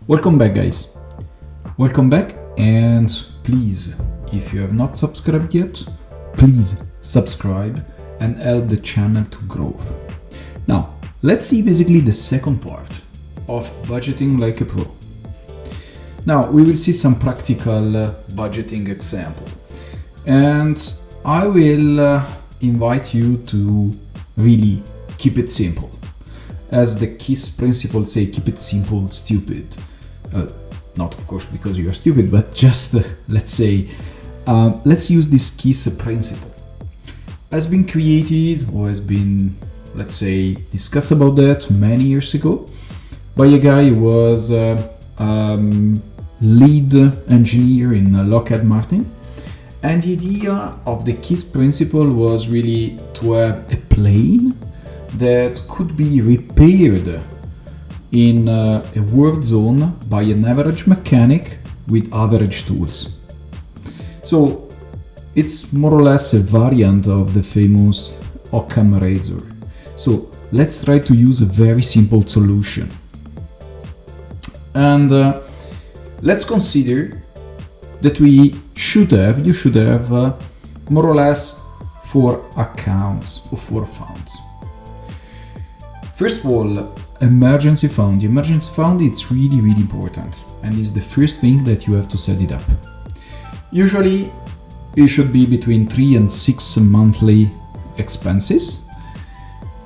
Welcome back, guys. Welcome back, and please, if you have not subscribed yet, please subscribe and help the channel to grow. Now, let's see basically the second part of budgeting like a pro. Now, we will see some practical budgeting example, and I will invite you to really keep it simple. As the KISS principle say, keep it simple, stupid. Not of course because you are stupid, but just let's say, let's use this KISS principle. Has been created or has been, let's say, discussed about that many years ago by a guy who was lead engineer in Lockheed Martin. And the idea of the KISS principle was really to have a plane that could be repaired in a work zone by an average mechanic with average tools. So it's more or less a variant of the famous Occam razor. So let's try to use a very simple solution. And let's consider that you should have more or less 4 accounts or 4 funds. First of all, emergency fund. The emergency fund, it's really important, and is the first thing that you have to set it up. Usually it should be between 3 and 6 monthly expenses.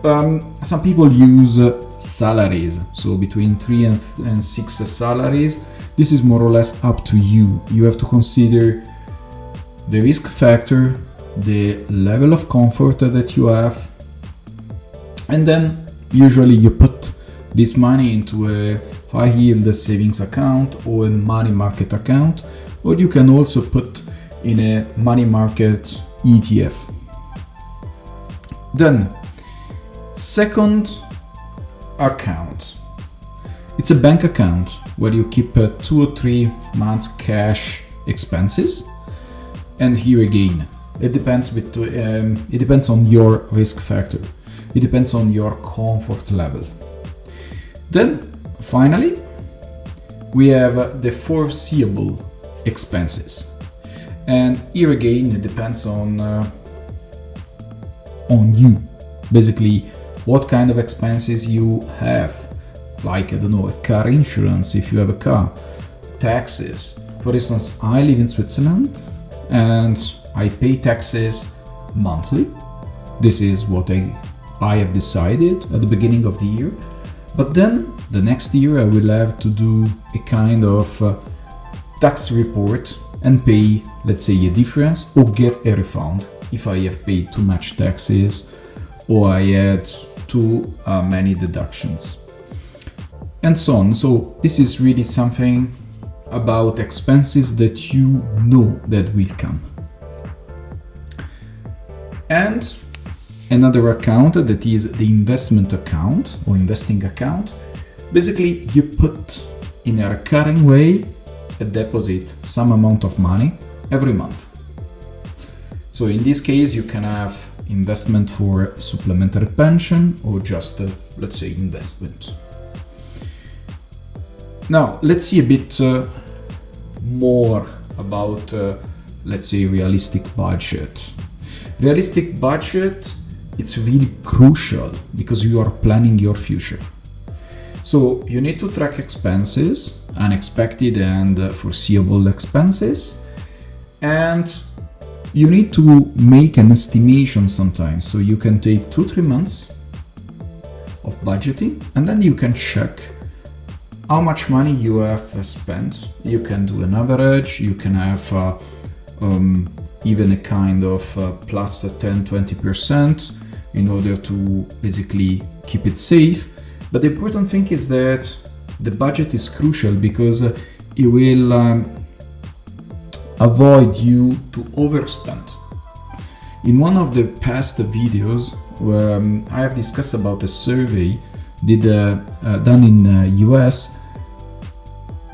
Some people use salaries, so between 3 and 6 salaries. This is more or less up to you. You have to consider the risk factor, the level of comfort that you have, and then usually you put this money into a high yield savings account or a money market account, or you can also put in a money market ETF. Then, second account. It's a bank account where you keep 2 or 3 months cash expenses. And here again, it depends on your risk factor. It depends on your comfort level. Then, finally, we have the foreseeable expenses. And here again, it depends on you. Basically, what kind of expenses you have. Like, I don't know, a car insurance if you have a car. Taxes. For instance, I live in Switzerland and I pay taxes monthly. This is what I have decided at the beginning of the year. But then the next year I will have to do a kind of tax report and pay, let's say, a difference or get a refund if I have paid too much taxes or I had too many deductions, and so on. So this is really something about expenses that you know that will come. And another account that is the investment account or investing account. Basically, you put in a recurring way a deposit some amount of money every month. So in this case, you can have investment for supplementary pension or just let's say investment. Now let's see a bit more about let's say realistic budget. Realistic budget, it's really crucial because you are planning your future. So you need to track expenses, unexpected and foreseeable expenses, and you need to make an estimation sometimes. So you can take 2-3 months of budgeting and then you can check how much money you have spent. You can do an average, you can have even a kind of plus 10-20% in order to basically keep it safe. But the important thing is that the budget is crucial because it will avoid you to overspend. In one of the past videos where I have discussed about a survey done in US,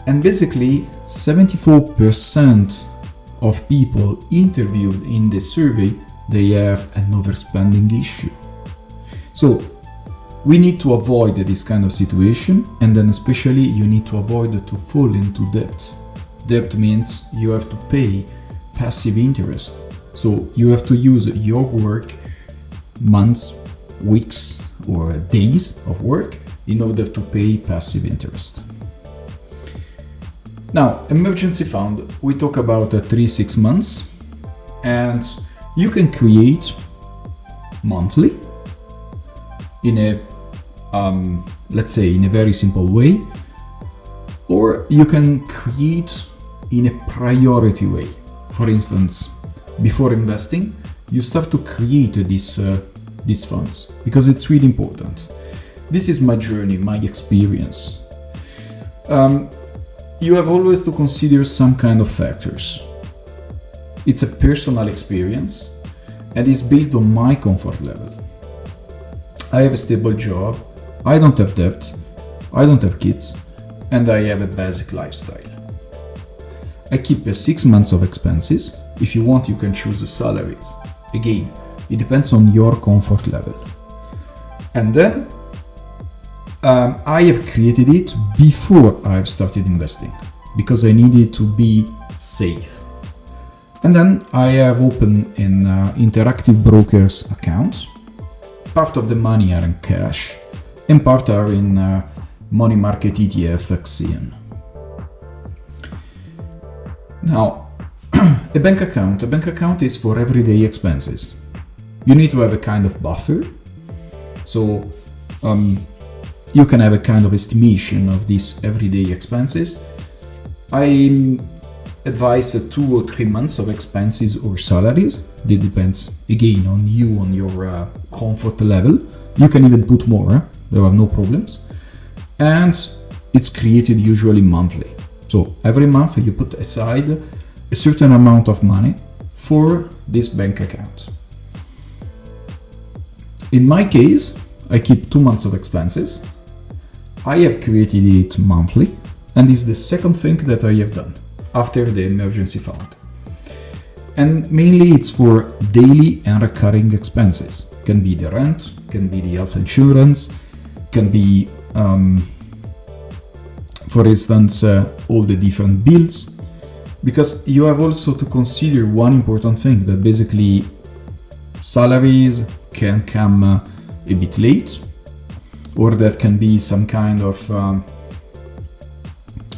and basically 74% of people interviewed in the survey, they have an overspending issue. So we need to avoid this kind of situation, and then especially you need to avoid to fall into debt. Debt means you have to pay passive interest. So you have to use your work, months, weeks, or days of work in order to pay passive interest. Now, emergency fund, we talk about 3-6 months, and you can create monthly in a let's say in a very simple way, or you can create in a priority way. For instance, before investing, you start to create these funds, because it's really important. This is my journey, my experience. You have always to consider some kind of factors. It's a personal experience and is based on my comfort level. I have a stable job, I don't have debt, I don't have kids, and I have a basic lifestyle. I keep 6 months of expenses. If you want, you can choose the salaries. Again, it depends on your comfort level. And then I have created it before I have started investing, because I needed to be safe. And then I have opened an interactive brokers account. Part of the money are in cash, and part are in money market ETF XCN. Now, a bank account is for everyday expenses. You need to have a kind of buffer, so you can have a kind of estimation of these everyday expenses. I advise 2 or 3 months of expenses or salaries. That depends again on you, on your comfort level. You can even put more, there are no problems. And it's created usually monthly. So every month you put aside a certain amount of money for this bank account. In my case, I keep 2 months of expenses. I have created it monthly, and this is the second thing that I have done after the emergency fund. And mainly it's for daily and recurring expenses. Can be the rent, can be the health insurance, can be, for instance, all the different bills. Because you have also to consider one important thing, that basically salaries can come a bit late, or that can be some kind of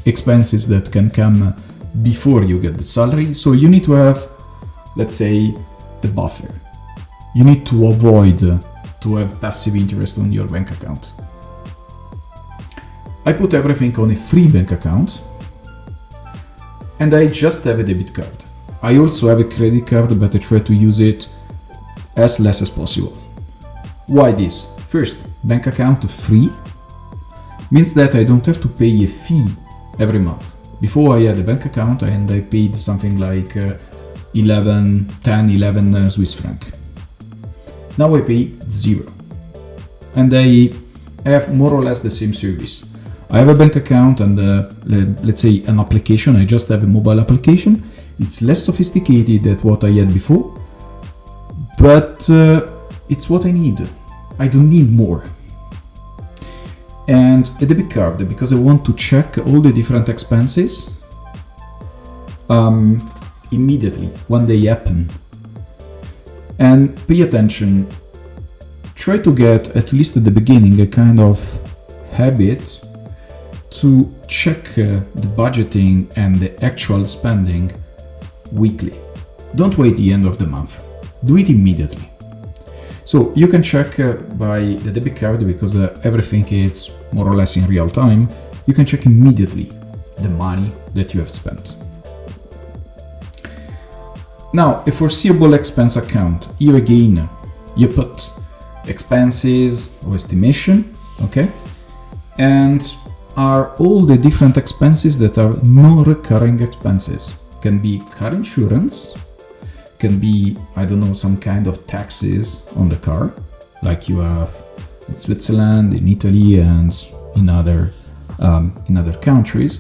expenses that can come before you get the salary. So you need to have, let's say, the buffer. You need to avoid to have passive interest on your bank account. I put everything on a free bank account, and I just have a debit card. I also have a credit card, but I try to use it as less as possible. Why this? First, bank account free means that I don't have to pay a fee every month. Before I had a bank account and I paid something like 11 Swiss franc. Now I pay 0. And I have more or less the same service. I have a bank account and let's say an application. I just have a mobile application. It's less sophisticated than what I had before, but it's what I need. I don't need more. And a debit card, because I want to check all the different expenses immediately when they happen. And pay attention. Try to get, at least at the beginning, a kind of habit to check the budgeting and the actual spending weekly. Don't wait the end of the month. Do it immediately. So you can check by the debit card, because everything is more or less in real time. You can check immediately the money that you have spent. Now, a foreseeable expense account. Here again, you put expenses or estimation, okay? And are all the different expenses that are non-recurring expenses. Can be car insurance, can be, I don't know, some kind of taxes on the car, like you have in Switzerland, in Italy, and in other countries.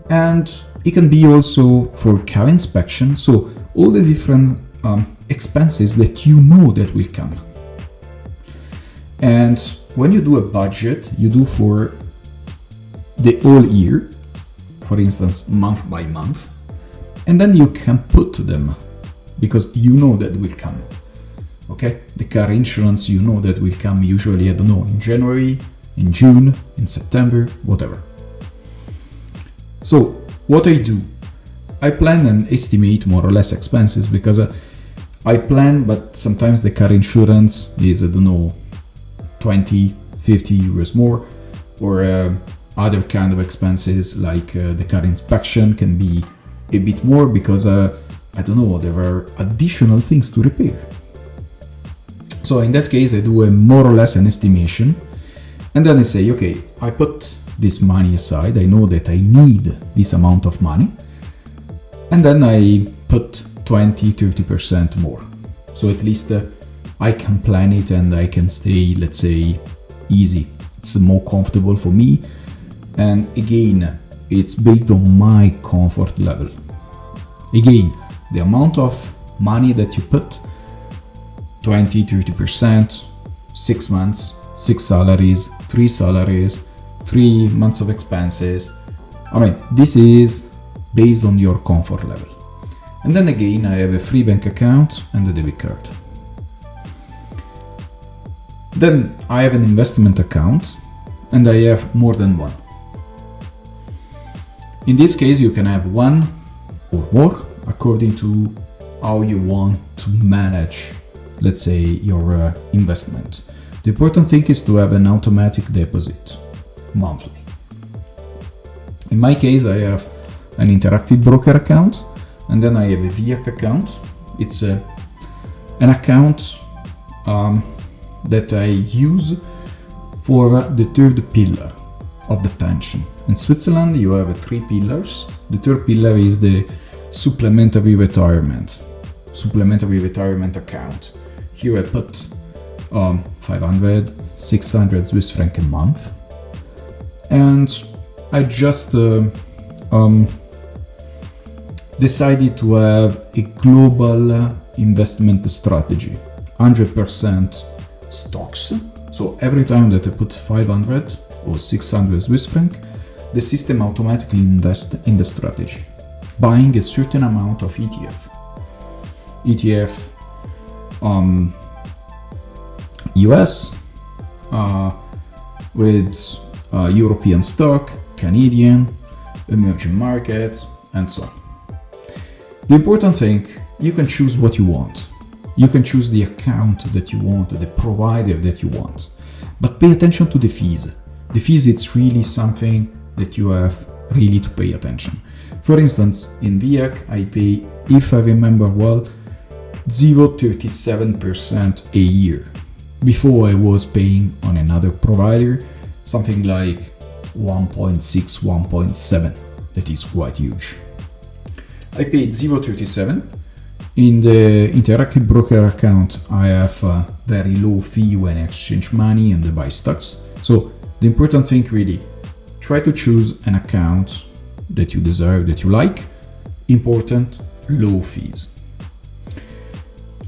And it can be also for car inspection, so all the different expenses that you know that will come. And when you do a budget, you do for the whole year, for instance, month by month, and then you can put them because you know that will come. Okay, the car insurance, you know that will come usually, I don't know, in January, in June, in September, whatever. So what I do, I plan and estimate more or less expenses because I plan, but sometimes the car insurance is, I don't know, 20, 50 euros more, or other kind of expenses like the car inspection can be a bit more because, I don't know, there are additional things to repair. So in that case, I do a more or less an estimation, and then I say, okay, I put this money aside, I know that I need this amount of money, and then I put 20-30% more. So at least I can plan it and I can stay, let's say, easy. It's more comfortable for me, and again, it's based on my comfort level. Again, the amount of money that you put, 20-30%, 6 months, 6 salaries, 3 salaries, 3 months of expenses. I mean, this is based on your comfort level. And then again, I have a free bank account and a debit card. Then I have an investment account, and I have more than one. In this case, you can have one or more according to how you want to manage, let's say, your investment. The important thing is to have an automatic deposit monthly. In my case, I have an interactive broker account, and then I have a VIAC account. It's an account that I use for the third pillar of the pension. In Switzerland, you have 3 pillars. The third pillar is the supplementary retirement account. Here I put 500, 600 Swiss franc a month, and I just decided to have a global investment strategy, 100% stocks. So every time that I put 500 or 600 Swiss franc, the system automatically invests in the strategy, buying a certain amount of ETF, US, with European stock, Canadian, emerging markets, and so on. The important thing, you can choose what you want. You can choose the account that you want, the provider that you want. But pay attention to the fees. The fees, it's really something that you have really to pay attention. For instance, in VIAC, I pay, if I remember well, 0.37% a year. Before I was paying on another provider something like 1.6, 1.7. That is quite huge. I paid 0.37. In the interactive broker account, I have a very low fee when I exchange money and buy stocks. So the important thing really, try to choose an account that you deserve, that you like. Important, low fees.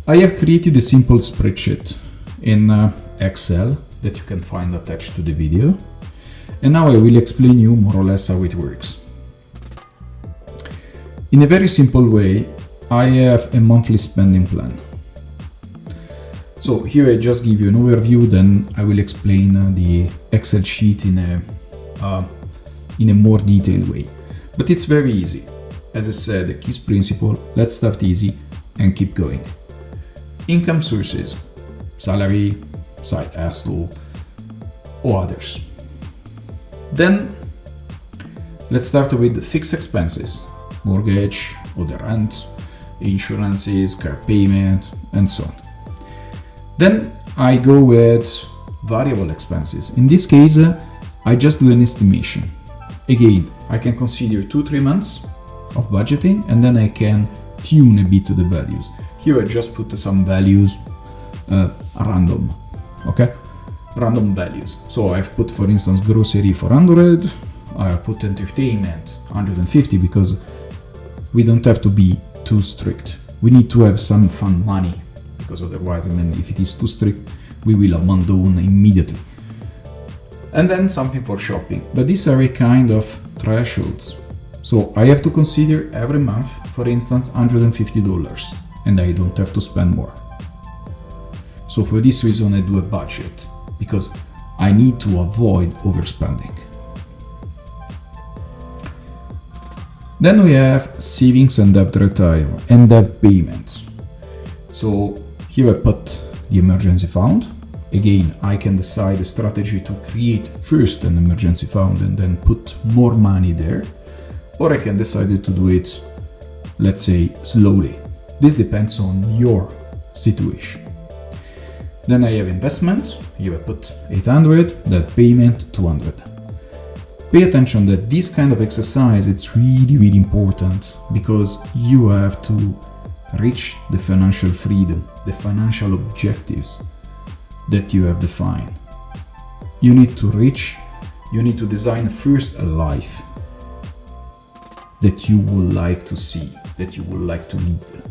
I have created a simple spreadsheet in Excel that you can find attached to the video. And now I will explain you more or less how it works. In a very simple way, I have a monthly spending plan. So here I just give you an overview, then I will explain the Excel sheet in a more detailed way. But it's very easy. As I said, the KISS principle, let's start easy and keep going. Income sources, salary, side hustle, or others. Then let's start with the fixed expenses, mortgage, other rent, insurances, car payment, and so on. Then I go with variable expenses. In this case, I just do an estimation. Again, I can consider 2-3 months of budgeting, and then I can tune a bit to the values. Here I just put some values random, okay? Random values. So I've put, for instance, grocery 400, I put entertainment 150, because we don't have to be too strict. We need to have some fun money, because otherwise, I mean, if it is too strict, we will abandon immediately. And then something for shopping. But these are a kind of thresholds. So I have to consider every month, for instance, $150, and I don't have to spend more. So for this reason, I do a budget, because I need to avoid overspending. Then we have savings and debt retirement and debt payment. So here I put the emergency fund. Again, I can decide a strategy to create first an emergency fund and then put more money there. Or I can decide to do it, let's say, slowly. This depends on your situation. Then I have investment. Here I put 800, debt payment 200. Pay attention that this kind of exercise, it's really important, because you have to reach the financial freedom, the financial objectives that you have defined. You need to design first a life that you would like to see, that you would like to lead.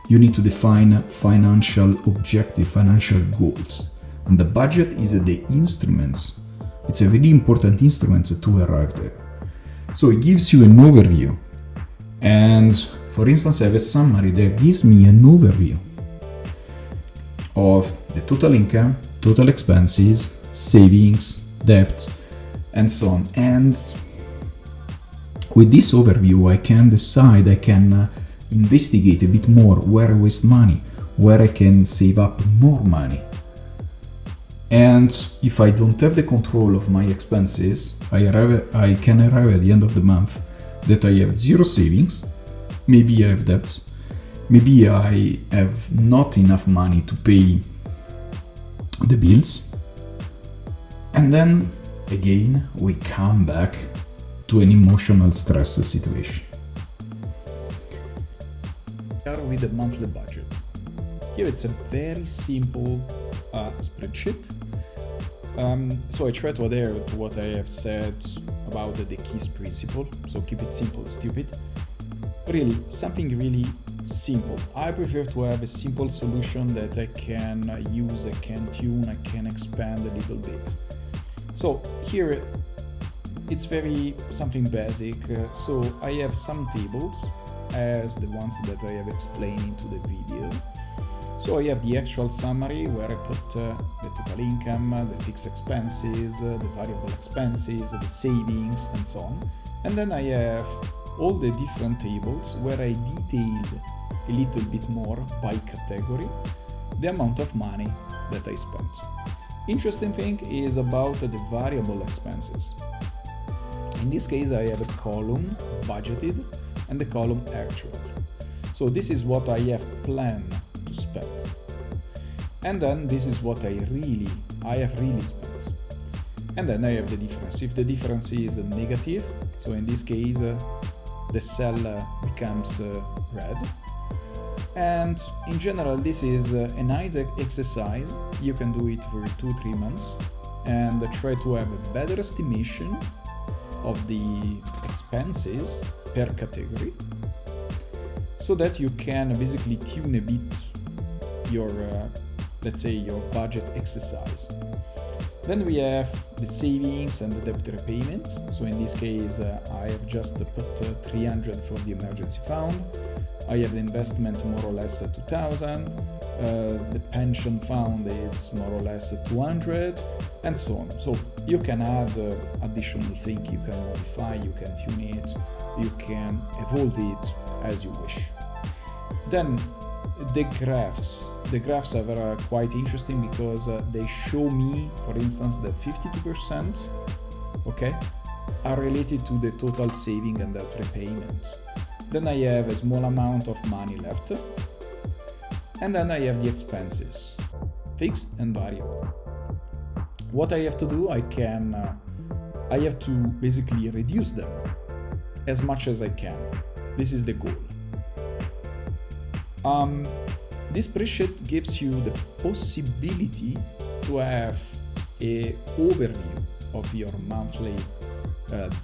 You need to define financial objective, financial goals. And the budget is the instruments. It's a really important instrument to arrive there. So it gives you an overview. And for instance, I have a summary that gives me an overview of the total income, total expenses, savings, debt, and so on. And with this overview, I can decide, I can investigate a bit more where I waste money, where I can save up more money. And if I don't have the control of my expenses, I can arrive at the end of the month that I have zero savings, maybe I have debts, maybe I have not enough money to pay the bills. And then again, we come back to an emotional stress situation. Start with the monthly budget. Here it's a very simple spreadsheet. So I try to adhere to what I have said about the KISS principle. So keep it simple, stupid. Really, something really simple. I prefer to have a simple solution that I can use, I can tune, I can expand a little bit. So here it's very something basic. So I have some tables as the ones that I have explained into the video. So I have the actual summary where I put the total income, the fixed expenses, the variable expenses, the savings, and so on. And then I have all the different tables where I detailed a little bit more by category the amount of money that I spent. Interesting thing is about the variable expenses. In this case, I have a column budgeted and the column actual. So this is what I have planned to spend. And then this is what I have really spent. And then I have the difference. If the difference is negative, so in this case, the cell becomes red. And in general, this is a nice exercise. You can do it for 2-3 months and try to have a better estimation of the expenses per category, so that you can basically tune a bit your, let's say, your budget exercise. Then we have the savings and the debt repayment. So in this case, I have just put 300 for the emergency fund. I have the investment more or less 2,000. The pension fund is more or less 200, and so on. So you can add additional things, you can modify, you can tune it, you can evolve it as you wish. Then the graphs. The graphs are quite interesting because they show me, for instance, that 52%, okay, are related to the total saving and debt repayment. Then I have a small amount of money left. And then I have the expenses, fixed and variable. What I have to do, I have to basically reduce them as much as I can. This is the goal. This spreadsheet gives you the possibility to have an overview of your monthly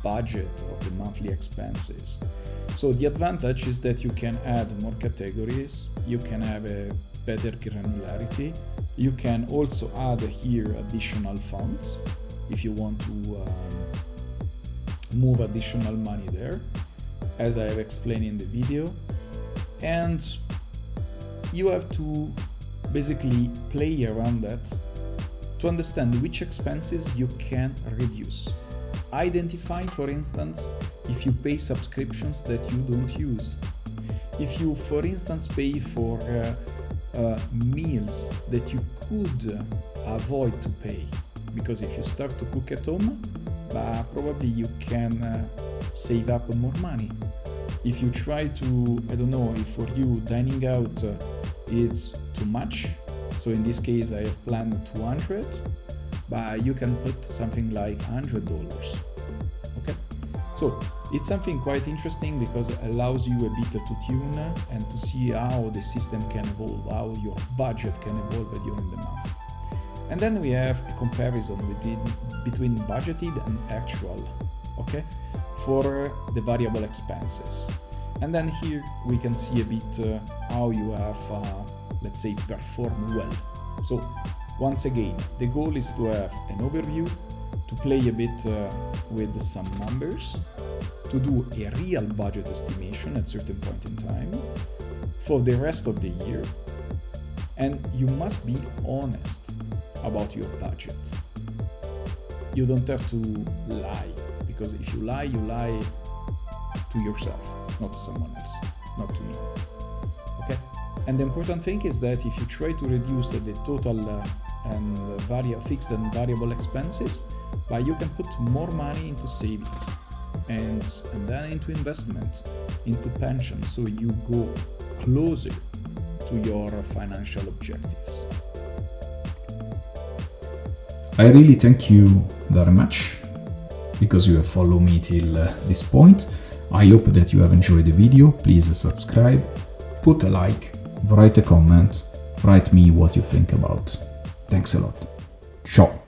budget, of the monthly expenses. So the advantage is that you can add more categories, you can have a better granularity, you can also add here additional funds, if you want to move additional money there, as I have explained in the video. And you have to basically play around that to understand which expenses you can reduce. Identify, for instance, if you pay subscriptions that you don't use. If you, for instance, pay for meals that you could avoid to pay, because if you start to cook at home, probably you can save up more money. If you try to, I don't know, if for you dining out it's too much, so in this case I have planned 200, but you can put something like $100. Okay, so it's something quite interesting because it allows you a bit to tune and to see how the system can evolve, how your budget can evolve during the month. And then we have a comparison between budgeted and actual, okay, for the variable expenses. And then here we can see a bit how you have, let's say, performed well. So once again, the goal is to have an overview, to play a bit with some numbers, to do a real budget estimation at certain point in time for the rest of the year. And you must be honest about your budget. You don't have to lie, because if you lie to yourself, not to someone else, not to me. Okay? And the important thing is that if you try to reduce the total and fixed and variable expenses, but you can put more money into savings and then into investment, into pension, so you go closer to your financial objectives. I really thank you very much because you have followed me till this point. I hope that you have enjoyed the video. Please subscribe, put a like, write a comment, write me what you think about. Thanks a lot. Ciao.